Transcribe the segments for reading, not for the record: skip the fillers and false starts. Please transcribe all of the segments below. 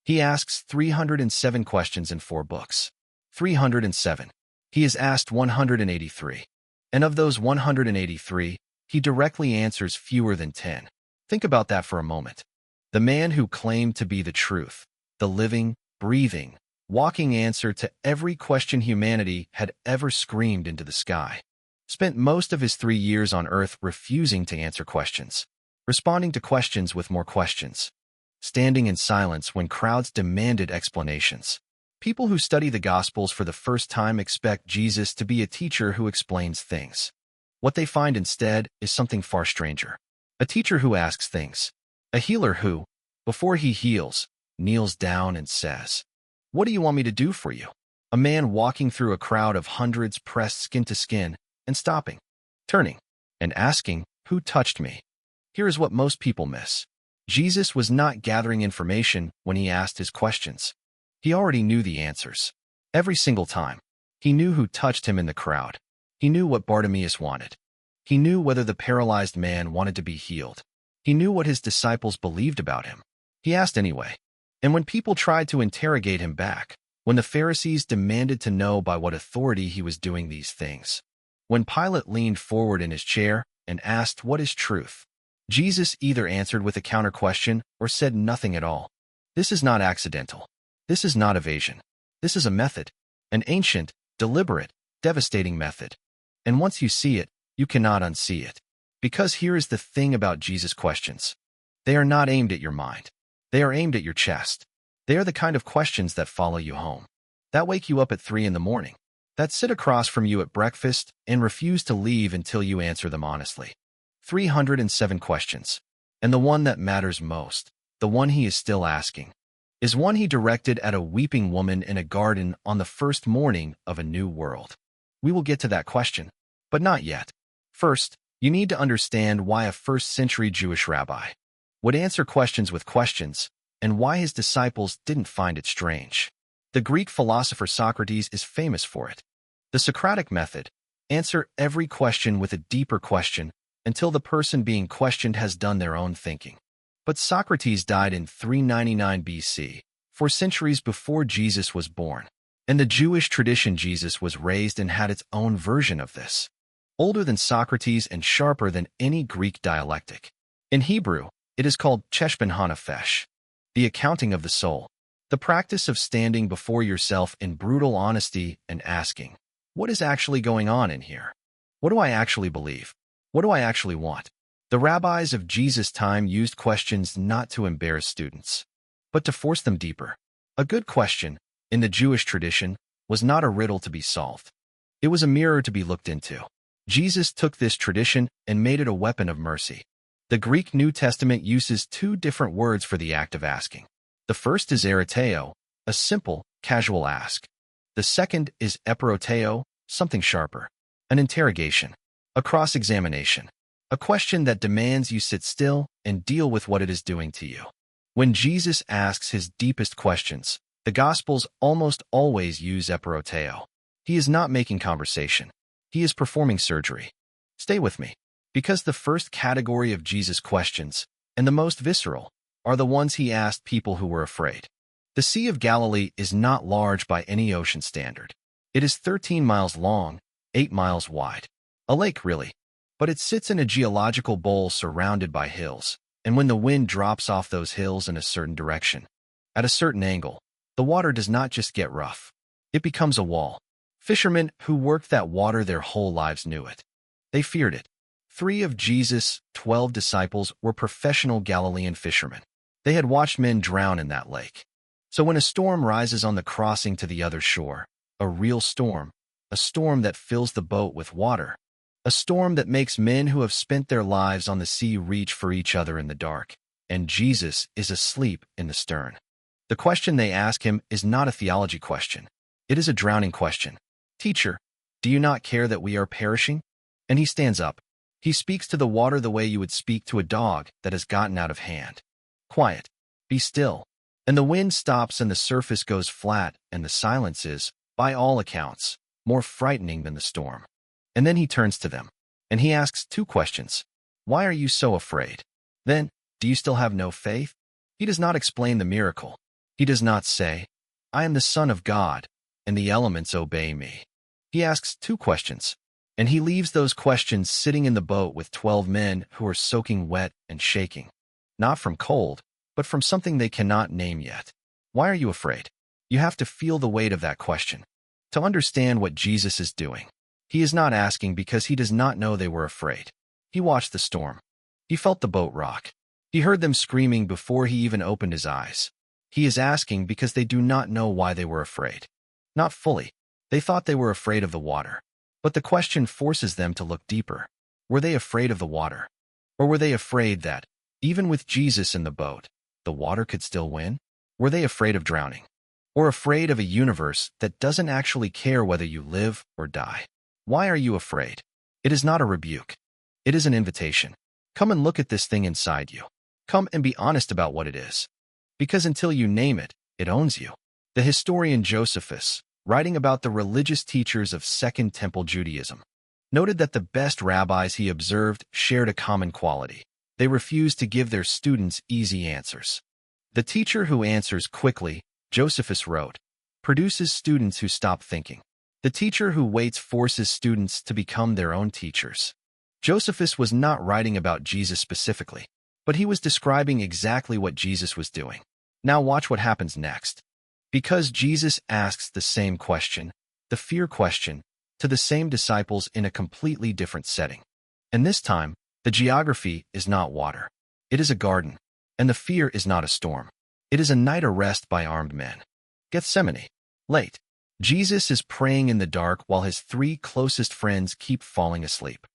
He asks 307 questions in 4 books. 307. He is asked 183. And of those 183, he directly answers fewer than 10. Think about that for a moment. The man who claimed to be the truth, the living, breathing, walking answer to every question humanity had ever screamed into the sky, spent most of his 3 years on earth refusing to answer questions, responding to questions with more questions, standing in silence when crowds demanded explanations. People who study the Gospels for the first time expect Jesus to be a teacher who explains things. What they find instead is something far stranger. A teacher who asks things. A healer who, before he heals, kneels down and says, "What do you want me to do for you?" A man walking through a crowd of hundreds pressed skin to skin and stopping, turning, and asking, "Who touched me?" Here is what most people miss. Jesus was not gathering information when he asked his questions. He already knew the answers. Every single time. He knew who touched him in the crowd. He knew what Bartimaeus wanted. He knew whether the paralyzed man wanted to be healed. He knew what his disciples believed about him. He asked anyway. And when people tried to interrogate him back, when the Pharisees demanded to know by what authority he was doing these things, when Pilate leaned forward in his chair and asked, "What is truth?" Jesus either answered with a counter-question or said nothing at all. This is not accidental. This is not evasion. This is a method, an ancient, deliberate, devastating method. And once you see it, you cannot unsee it. Because here is the thing about Jesus' questions. They are not aimed at your mind. They are aimed at your chest. They are the kind of questions that follow you home, that wake you up at 3 in the morning, that sit across from you at breakfast and refuse to leave until you answer them honestly. 307 questions. And the one that matters most, the one he is still asking, is one he directed at a weeping woman in a garden on the first morning of a new world. We will get to that question, but not yet. First, you need to understand why a first-century Jewish rabbi would answer questions with questions, and why his disciples didn't find it strange. The Greek philosopher Socrates is famous for it. The Socratic method: answer every question with a deeper question until the person being questioned has done their own thinking. But Socrates died in 399 BC, 4 centuries before Jesus was born. In the Jewish tradition, Jesus was raised and had its own version of this, older than Socrates and sharper than any Greek dialectic. In Hebrew, it is called cheshbon hanefesh, the accounting of the soul, the practice of standing before yourself in brutal honesty and asking, what is actually going on in here? What do I actually believe? What do I actually want? The rabbis of Jesus' time used questions not to embarrass students, but to force them deeper. A good question, in the Jewish tradition, was not a riddle to be solved. It was a mirror to be looked into. Jesus took this tradition and made it a weapon of mercy. The Greek New Testament uses 2 different words for the act of asking. The first is eriteo, a simple, casual ask. The second is eperoteo, something sharper, an interrogation, a cross-examination, a question that demands you sit still and deal with what it is doing to you. When Jesus asks his deepest questions, the Gospels almost always use eperoteo. He is not making conversation. He is performing surgery. Stay with me, because the first category of Jesus' questions, and the most visceral, are the ones he asked people who were afraid. The Sea of Galilee is not large by any ocean standard. It is 13 miles long, 8 miles wide. A lake, really. But it sits in a geological bowl surrounded by hills, and when the wind drops off those hills in a certain direction, at a certain angle, the water does not just get rough. It becomes a wall. Fishermen who worked that water their whole lives knew it. They feared it. 3 of Jesus' 12 disciples were professional Galilean fishermen. They had watched men drown in that lake. So when a storm rises on the crossing to the other shore, a real storm, a storm that fills the boat with water, a storm that makes men who have spent their lives on the sea reach for each other in the dark, and Jesus is asleep in the stern. The question they ask him is not a theology question. It is a drowning question. "Teacher, do you not care that we are perishing?" And he stands up. He speaks to the water the way you would speak to a dog that has gotten out of hand. "Quiet. Be still." And the wind stops and the surface goes flat, and the silence is, by all accounts, more frightening than the storm. And then he turns to them, and he asks 2 questions. Why are you so afraid? Then, do you still have no faith? He does not explain the miracle. He does not say, "I am the Son of God, and the elements obey me." He asks two questions, and he leaves those questions sitting in the boat with 12 men who are soaking wet and shaking, not from cold, but from something they cannot name yet. Why are you afraid? You have to feel the weight of that question to understand what Jesus is doing. He is not asking because he does not know they were afraid. He watched the storm. He felt the boat rock. He heard them screaming before he even opened his eyes. He is asking because they do not know why they were afraid. Not fully. They thought they were afraid of the water. But the question forces them to look deeper. Were they afraid of the water? Or were they afraid that, even with Jesus in the boat, the water could still win? Were they afraid of drowning? Or afraid of a universe that doesn't actually care whether you live or die? Why are you afraid? It is not a rebuke. It is an invitation. Come and look at this thing inside you. Come and be honest about what it is. Because until you name it, it owns you. The historian Josephus, writing about the religious teachers of Second Temple Judaism, noted that the best rabbis he observed shared a common quality. They refused to give their students easy answers. The teacher who answers quickly, Josephus wrote, produces students who stop thinking. The teacher who waits forces students to become their own teachers. Josephus was not writing about Jesus specifically, but he was describing exactly what Jesus was doing. Now watch what happens next. Because Jesus asks the same question, the fear question, to the same disciples in a completely different setting. And this time, the geography is not water. It is a garden. And the fear is not a storm. It is a night arrest by armed men. Gethsemane. Late. Jesus is praying in the dark while his 3 closest friends keep falling asleep.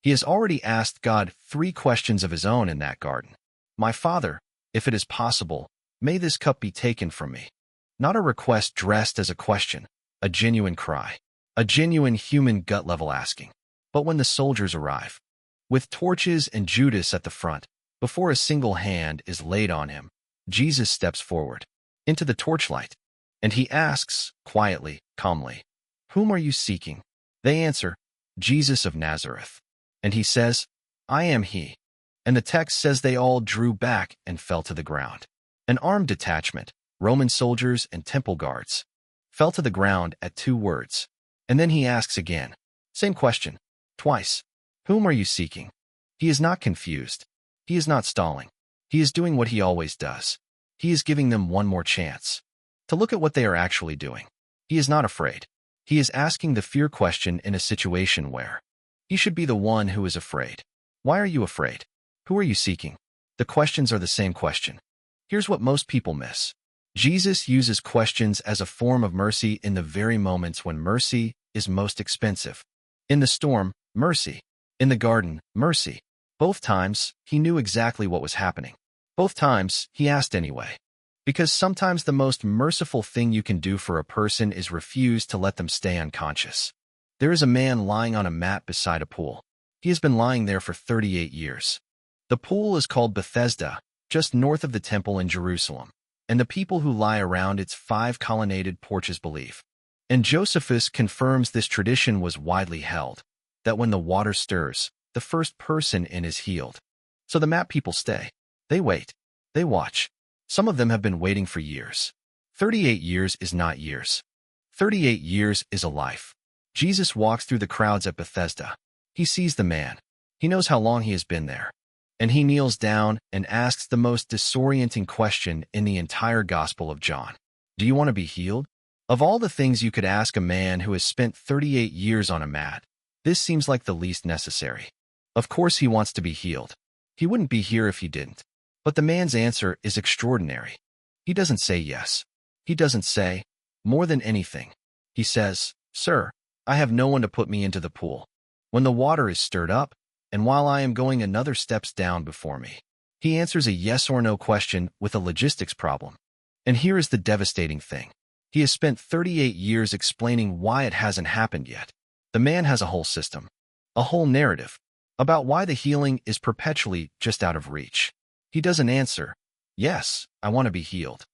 He has already asked God 3 questions of his own in that garden. My Father, if it is possible, may this cup be taken from me. Not a request dressed as a question, a genuine cry, a genuine human gut-level asking. But when the soldiers arrive, with torches and Judas at the front, before a single hand is laid on him, Jesus steps forward, into the torchlight, and he asks, quietly, calmly, "Whom are you seeking?" They answer, "Jesus of Nazareth." And he says, "I am he." And the text says they all drew back and fell to the ground. An armed detachment, Roman soldiers and temple guards, fell to the ground at 2 words. And then he asks again, same question, twice, "Whom are you seeking?" He is not confused. He is not stalling. He is doing what he always does. He is giving them one more chance to look at what they are actually doing. He is not afraid. He is asking the fear question in a situation where he should be the one who is afraid. Why are you afraid? Who are you seeking? The questions are the same question. Here's what most people miss. Jesus uses questions as a form of mercy in the very moments when mercy is most expensive. In the storm, mercy. In the garden, mercy. Both times, he knew exactly what was happening. Both times, he asked anyway. Because sometimes the most merciful thing you can do for a person is refuse to let them stay unconscious. There is a man lying on a mat beside a pool. He has been lying there for 38 years. The pool is called Bethesda, just north of the temple in Jerusalem, and the people who lie around its 5 colonnaded porches believe. And Josephus confirms this tradition was widely held, that when the water stirs, the first person in is healed. So the mat people stay. They wait. They watch. Some of them have been waiting for years. 38 years is not years. 38 years is a life. Jesus walks through the crowds at Bethesda. He sees the man. He knows how long he has been there. And he kneels down and asks the most disorienting question in the entire Gospel of John. Do you want to be healed? Of all the things you could ask a man who has spent 38 years on a mat, this seems like the least necessary. Of course he wants to be healed. He wouldn't be here if he didn't. But the man's answer is extraordinary. He doesn't say yes. He doesn't say, more than anything. He says, "Sir, I have no one to put me into the pool when the water is stirred up, and while I am going another steps down before me." He answers a yes or no question with a logistics problem. And here is the devastating thing. He has spent 38 years explaining why it hasn't happened yet. The man has a whole system, a whole narrative, about why the healing is perpetually just out of reach. He doesn't answer, "Yes, I want to be healed."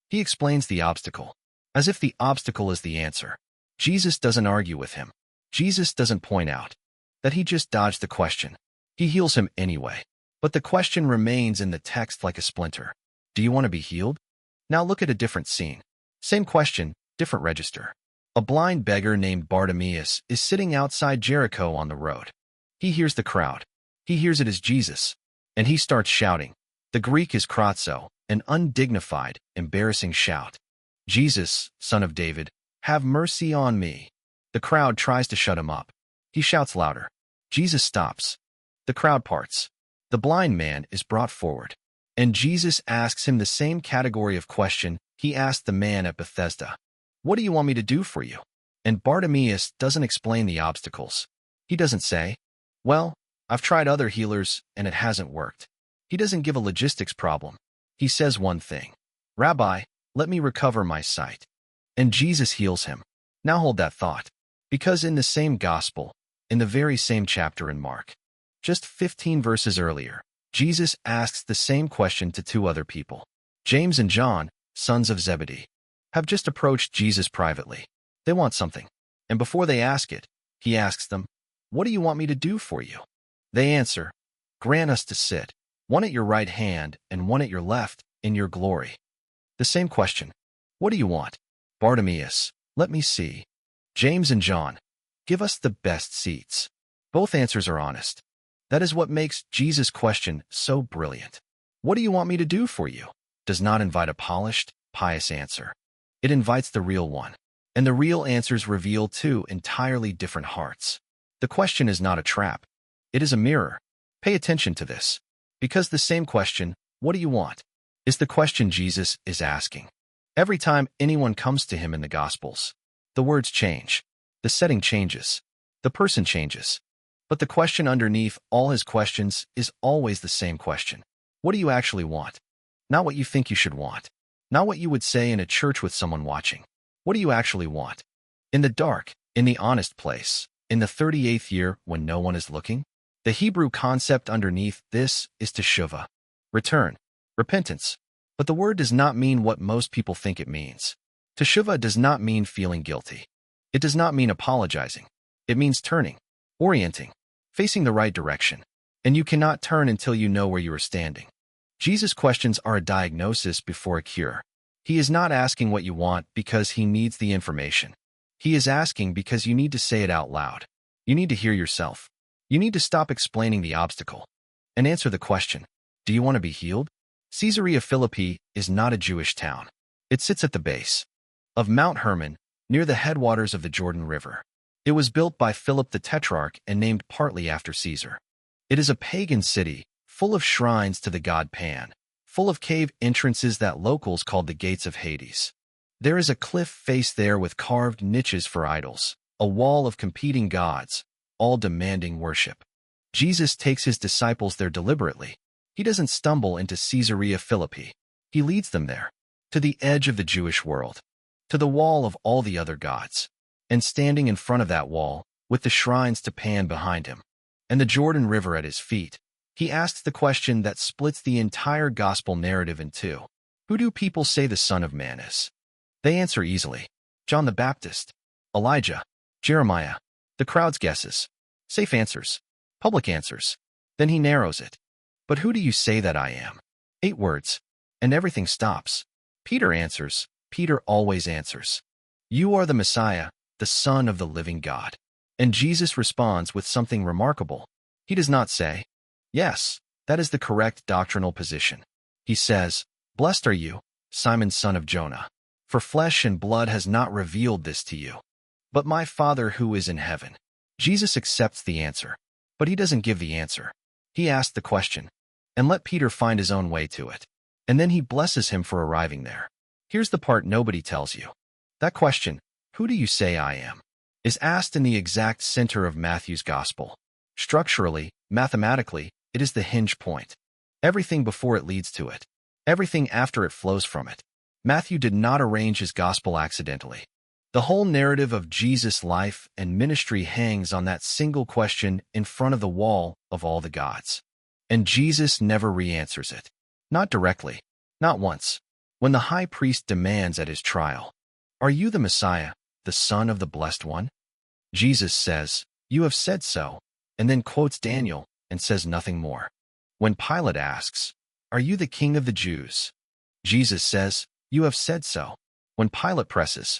He explains the obstacle, as if the obstacle is the answer. Jesus doesn't argue with him. Jesus doesn't point out that he just dodged the question. He heals him anyway. But the question remains in the text like a splinter. Do you want to be healed? Now look at a different scene. Same question, different register. A blind beggar named Bartimaeus is sitting outside Jericho on the road. He hears the crowd. He hears it as Jesus, and he starts shouting. The Greek is kratzo, an undignified, embarrassing shout. Jesus, Son of David, have mercy on me. The crowd tries to shut him up. He shouts louder. Jesus stops. The crowd parts. The blind man is brought forward. And Jesus asks him the same category of question he asked the man at Bethesda. What do you want me to do for you? And Bartimaeus doesn't explain the obstacles. He doesn't say, well, I've tried other healers and it hasn't worked. He doesn't give a logistics problem. He says one thing. Rabbi, let me recover my sight. And Jesus heals him. Now hold that thought. Because in the same gospel, in the very same chapter in Mark, just 15 verses earlier, Jesus asks the same question to two other people. James and John, sons of Zebedee, have just approached Jesus privately. They want something. And before they ask it, he asks them, what do you want me to do for you? They answer, grant us to sit, one at your right hand and one at your left, in your glory. The same question. What do you want? Bartimaeus, let me see. James and John, give us the best seats. Both answers are honest. That is what makes Jesus' question so brilliant. What do you want me to do for you? Does not invite a polished, pious answer. It invites the real one. And the real answers reveal two entirely different hearts. The question is not a trap. It is a mirror. Pay attention to this. Because the same question, what do you want, is the question Jesus is asking. Every time anyone comes to him in the Gospels, the words change. The setting changes. The person changes. But the question underneath all his questions is always the same question. What do you actually want? Not what you think you should want. Not what you would say in a church with someone watching. What do you actually want? In the dark, in the honest place, in the 38th year when no one is looking? The Hebrew concept underneath this is teshuvah, return, repentance. But the word does not mean what most people think it means. Teshuvah does not mean feeling guilty. It does not mean apologizing. It means turning, orienting, facing the right direction. And you cannot turn until you know where you are standing. Jesus' questions are a diagnosis before a cure. He is not asking what you want because he needs the information. He is asking because you need to say it out loud. You need to hear yourself. You need to stop explaining the obstacle and answer the question. Do you want to be healed? Caesarea Philippi is not a Jewish town. It sits at the base of Mount Hermon, near the headwaters of the Jordan River. It was built by Philip the Tetrarch and named partly after Caesar. It is a pagan city, full of shrines to the god Pan, full of cave entrances that locals called the gates of Hades. There is a cliff face there with carved niches for idols, a wall of competing gods, all demanding worship. Jesus takes his disciples there deliberately. He doesn't stumble into Caesarea Philippi. He leads them there, to the edge of the Jewish world, to the wall of all the other gods. And standing in front of that wall, with the shrines to Pan behind him, and the Jordan River at his feet, he asks the question that splits the entire gospel narrative in two. Who do people say the Son of Man is? They answer easily. John the Baptist, Elijah, Jeremiah. The crowd's guesses. Safe answers. Public answers. Then he narrows it. But who do you say that I am? 8 words. And everything stops. Peter answers. Peter always answers. You are the Messiah, the Son of the living God. And Jesus responds with something remarkable. He does not say, yes, that is the correct doctrinal position. He says, blessed are you, Simon son of Jonah, for flesh and blood has not revealed this to you, but my Father who is in heaven. Jesus accepts the answer, but he doesn't give the answer. He asks the question, and let Peter find his own way to it. And then he blesses him for arriving there. Here's the part nobody tells you. That question, who do you say I am, is asked in the exact center of Matthew's gospel. Structurally, mathematically, it is the hinge point. Everything before it leads to it. Everything after it flows from it. Matthew did not arrange his gospel accidentally. The whole narrative of Jesus' life and ministry hangs on that single question in front of the wall of all the gods. And Jesus never re-answers it. Not directly. Not once. When the high priest demands at his trial, are you the Messiah, the Son of the Blessed One? Jesus says, you have said so, and then quotes Daniel and says nothing more. When Pilate asks, are you the King of the Jews? Jesus says, You have said so. When Pilate presses,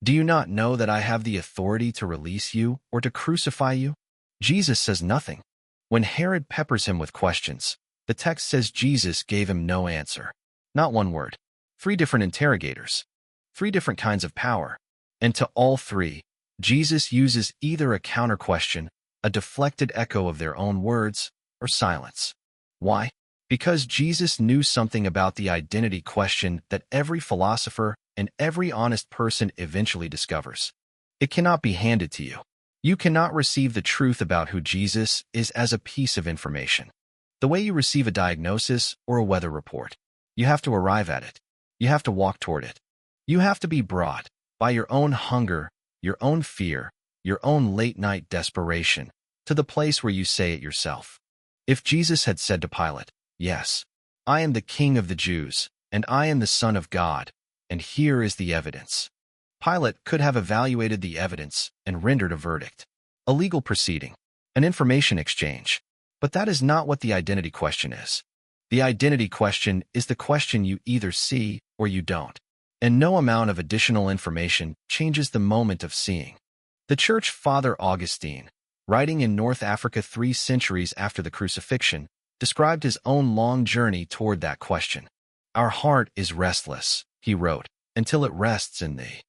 do you not know that I have the authority to release you or to crucify you? Jesus says nothing. When Herod peppers him with questions, the text says Jesus gave him no answer. Not one word. 3 different interrogators. 3 different kinds of power. And to all 3, Jesus uses either a counter-question, a deflected echo of their own words, or silence. Why? Because Jesus knew something about the identity question that every philosopher and every honest person eventually discovers. It cannot be handed to you. You cannot receive the truth about who Jesus is as a piece of information. The way you receive a diagnosis or a weather report. You have to arrive at it. You have to walk toward it. You have to be brought, by your own hunger, your own fear, your own late-night desperation, to the place where you say it yourself. If Jesus had said to Pilate, "Yes, I am the King of the Jews, and I am the Son of God, and here is the evidence," Pilate could have evaluated the evidence and rendered a verdict. A legal proceeding, an information exchange. But that is not what the identity question is. The identity question is the question you either see or you don't. And no amount of additional information changes the moment of seeing. The Church Father Augustine, writing in North Africa 3 centuries after the crucifixion, described his own long journey toward that question. Our heart is restless, he wrote, until it rests in thee.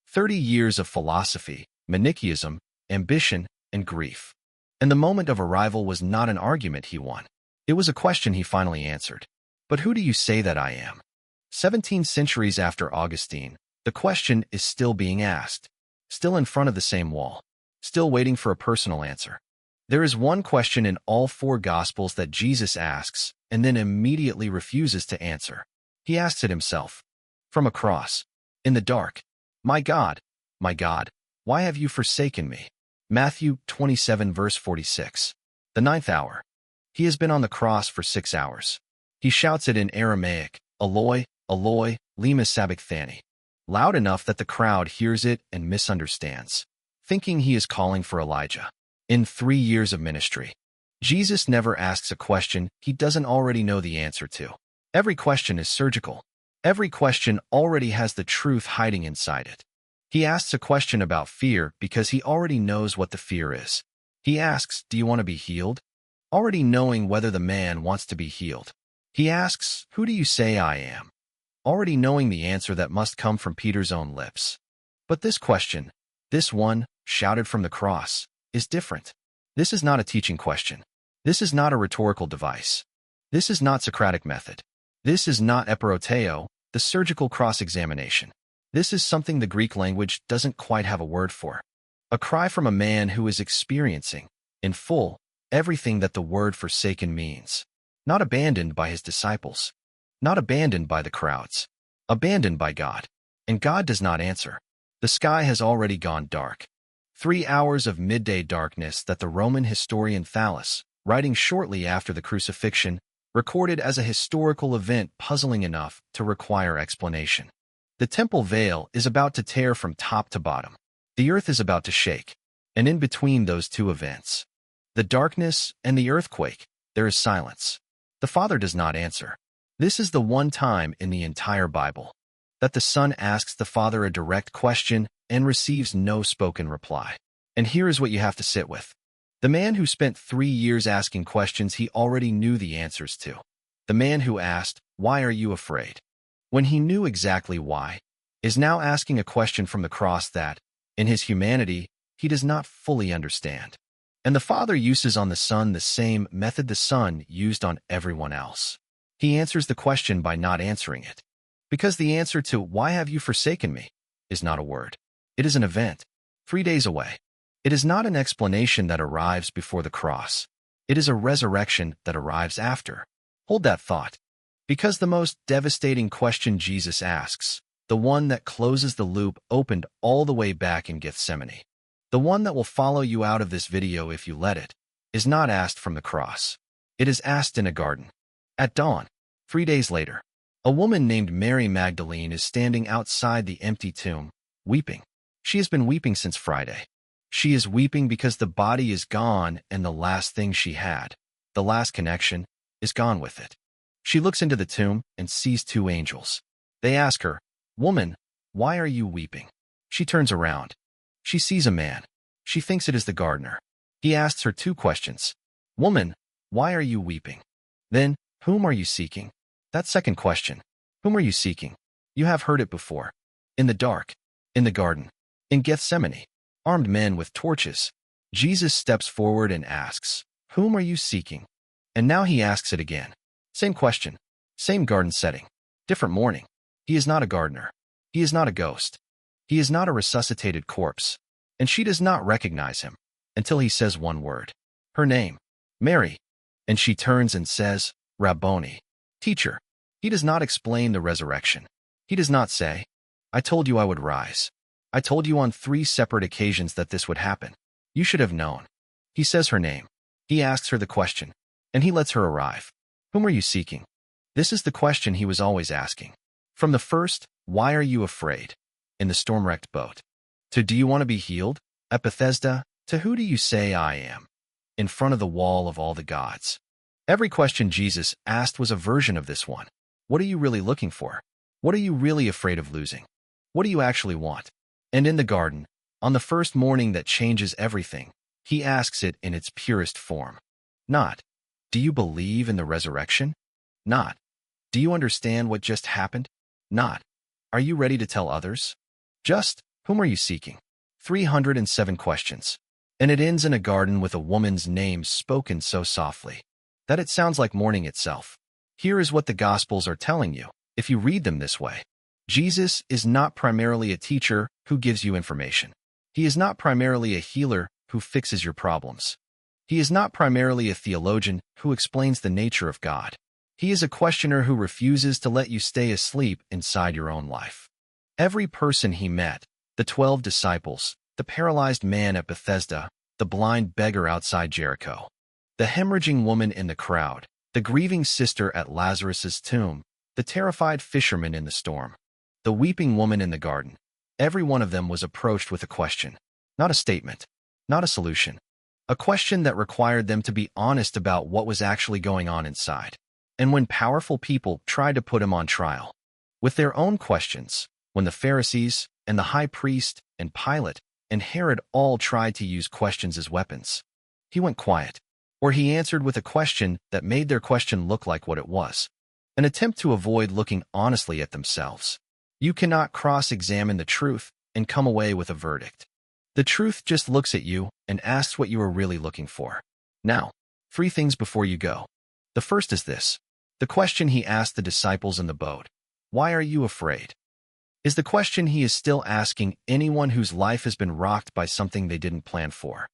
30 years of philosophy, Manichaeism, ambition, and grief. And the moment of arrival was not an argument he won. It was a question he finally answered. But who do you say that I am? 17 centuries after Augustine, the question is still being asked, still in front of the same wall, still waiting for a personal answer. There is one question in all 4 Gospels that Jesus asks and then immediately refuses to answer. He asks it himself. From a cross. In the dark. My God, why have you forsaken me? Matthew 27 verse 46. The 9th hour. He has been on the cross for 6 hours. He shouts it in Aramaic, Eloi, Eloi, lema sabachthani, loud enough that the crowd hears it and misunderstands, thinking he is calling for Elijah. In 3 years of ministry, Jesus never asks a question he doesn't already know the answer to. Every question is surgical. Every question already has the truth hiding inside it. He asks a question about fear because he already knows what the fear is. He asks, do you want to be healed? Already knowing whether the man wants to be healed. He asks, who do you say I am? Already knowing the answer that must come from Peter's own lips. But this question, this one, shouted from the cross, is different. This is not a teaching question. This is not a rhetorical device. This is not Socratic method. This is not eperoteo, the surgical cross-examination. This is something the Greek language doesn't quite have a word for. A cry from a man who is experiencing, in full, everything that the word forsaken means. Not abandoned by his disciples. Not abandoned by the crowds. Abandoned by God. And God does not answer. The sky has already gone dark. 3 hours of midday darkness that the Roman historian Thallus, writing shortly after the crucifixion, recorded as a historical event puzzling enough to require explanation. The temple veil is about to tear from top to bottom. The earth is about to shake. And in between those 2 events, the darkness and the earthquake, there is silence. The Father does not answer. This is the one time in the entire Bible that the Son asks the Father a direct question and receives no spoken reply. And here is what you have to sit with. The man who spent 3 years asking questions he already knew the answers to. The man who asked, why are you afraid? When he knew exactly why, is now asking a question from the cross that, in his humanity, he does not fully understand. And the Father uses on the Son the same method the Son used on everyone else. He answers the question by not answering it. Because the answer to, why have you forsaken me, is not a word. It is an event, 3 days away. It is not an explanation that arrives before the cross. It is a resurrection that arrives after. Hold that thought. Because the most devastating question Jesus asks, the one that closes the loop opened all the way back in Gethsemane, the one that will follow you out of this video if you let it, is not asked from the cross. It is asked in a garden. At dawn, 3 days later, a woman named Mary Magdalene is standing outside the empty tomb, weeping. She has been weeping since Friday. She is weeping because the body is gone and the last thing she had, the last connection, is gone with it. She looks into the tomb and sees 2 angels. They ask her, Woman, why are you weeping? She turns around. She sees a man. She thinks it is the gardener. He asks her 2 questions. Woman, why are you weeping? Then, whom are you seeking? That second question. Whom are you seeking? You have heard it before. In the dark. In the garden. In Gethsemane. Armed men with torches. Jesus steps forward and asks, whom are you seeking? And now he asks it again. Same question. Same garden setting. Different morning. He is not a gardener. He is not a ghost. He is not a resuscitated corpse. And she does not recognize him until he says one word. Her name. Mary. And she turns and says, Rabboni. Teacher. He does not explain the resurrection. He does not say, I told you I would rise. I told you on 3 separate occasions that this would happen. You should have known. He says her name. He asks her the question. And he lets her arrive. Whom are you seeking? This is the question he was always asking. From the first, why are you afraid? In the storm-wrecked boat. To do you want to be healed? At Bethesda, to who do you say I am? In front of the wall of all the gods. Every question Jesus asked was a version of this one. What are you really looking for? What are you really afraid of losing? What do you actually want? And in the garden, on the first morning that changes everything, he asks it in its purest form. Not, do you believe in the resurrection? Not, do you understand what just happened? Not, are you ready to tell others? Just, whom are you seeking? 307 questions. And it ends in a garden with a woman's name spoken so softly that it sounds like morning itself. Here is what the Gospels are telling you, if you read them this way. Jesus is not primarily a teacher who gives you information. He is not primarily a healer who fixes your problems. He is not primarily a theologian who explains the nature of God. He is a questioner who refuses to let you stay asleep inside your own life. Every person he met, the 12 disciples, the paralyzed man at Bethesda, the blind beggar outside Jericho, the hemorrhaging woman in the crowd, the grieving sister at Lazarus's tomb, the terrified fisherman in the storm, the weeping woman in the garden. Every one of them was approached with a question, not a statement, not a solution. A question that required them to be honest about what was actually going on inside. And when powerful people tried to put him on trial with their own questions, when the Pharisees and the high priest and Pilate and Herod all tried to use questions as weapons, he went quiet, or he answered with a question that made their question look like what it was, an attempt to avoid looking honestly at themselves. You cannot cross-examine the truth and come away with a verdict. The truth just looks at you and asks what you are really looking for. Now, 3 things before you go. The first is this. The question he asked the disciples in the boat, why are you afraid? Is the question he is still asking anyone whose life has been rocked by something they didn't plan for.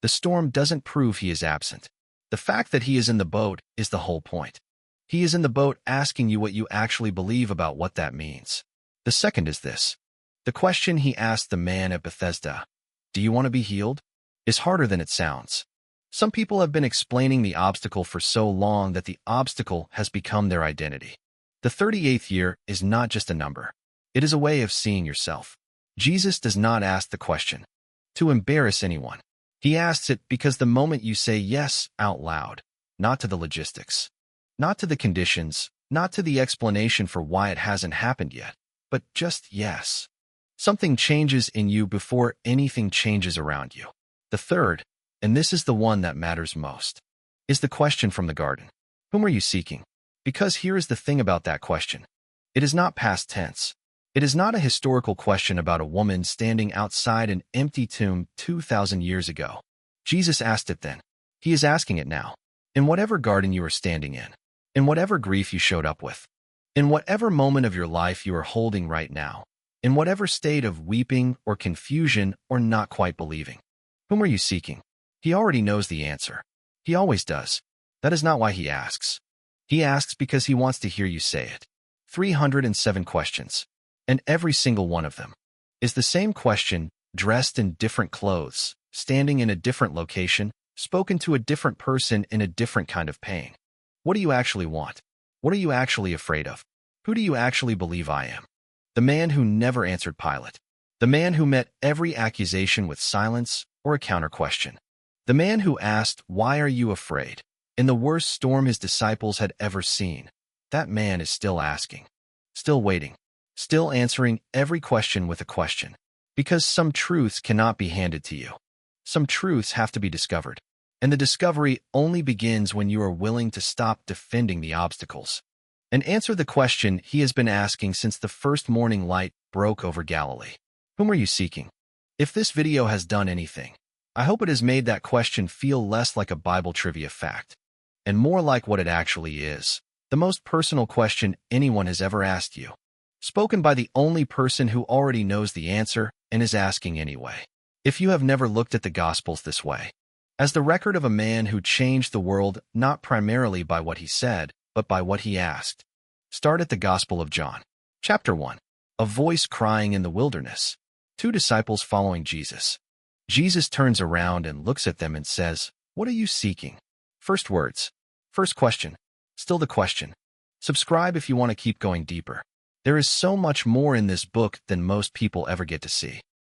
The storm doesn't prove he is absent. The fact that he is in the boat is the whole point. He is in the boat asking you what you actually believe about what that means. The second is this. The question he asked the man at Bethesda, do you want to be healed? Is harder than it sounds. Some people have been explaining the obstacle for so long that the obstacle has become their identity. The 38th year is not just a number. It is a way of seeing yourself. Jesus does not ask the question to embarrass anyone. He asks it because the moment you say yes out loud, not to the logistics, not to the conditions, not to the explanation for why it hasn't happened yet, but just yes, something changes in you before anything changes around you. The third, and this is the one that matters most, is the question from the garden. Whom are you seeking? Because here is the thing about that question. It is not past tense. It is not a historical question about a woman standing outside an empty tomb 2,000 years ago. Jesus asked it then. He is asking it now. In whatever garden you are standing in whatever grief you showed up with, in whatever moment of your life you are holding right now, in whatever state of weeping or confusion or not quite believing. Whom are you seeking? He already knows the answer. He always does. That is not why he asks. He asks because he wants to hear you say it. 307 questions. And every single one of them is the same question, dressed in different clothes, standing in a different location, spoken to a different person in a different kind of pain. What do you actually want? What are you actually afraid of? Who do you actually believe I am? The man who never answered Pilate. The man who met every accusation with silence or a counter-question. The man who asked, why are you afraid? In the worst storm his disciples had ever seen. That man is still asking, still waiting, still answering every question with a question. Because some truths cannot be handed to you. Some truths have to be discovered. And the discovery only begins when you are willing to stop defending the obstacles and answer the question he has been asking since the first morning light broke over Galilee. Whom are you seeking? If this video has done anything, I hope it has made that question feel less like a Bible trivia fact and more like what it actually is, the most personal question anyone has ever asked you, spoken by the only person who already knows the answer and is asking anyway. If you have never looked at the Gospels this way, as the record of a man who changed the world not primarily by what he said, but by what he asked, start at the Gospel of John. Chapter 1. A voice crying in the wilderness. 2 disciples following Jesus. Jesus turns around and looks at them and says, "What are you seeking?" First words. First question. Still the question. Subscribe if you want to keep going deeper. There is so much more in this book than most people ever get to see.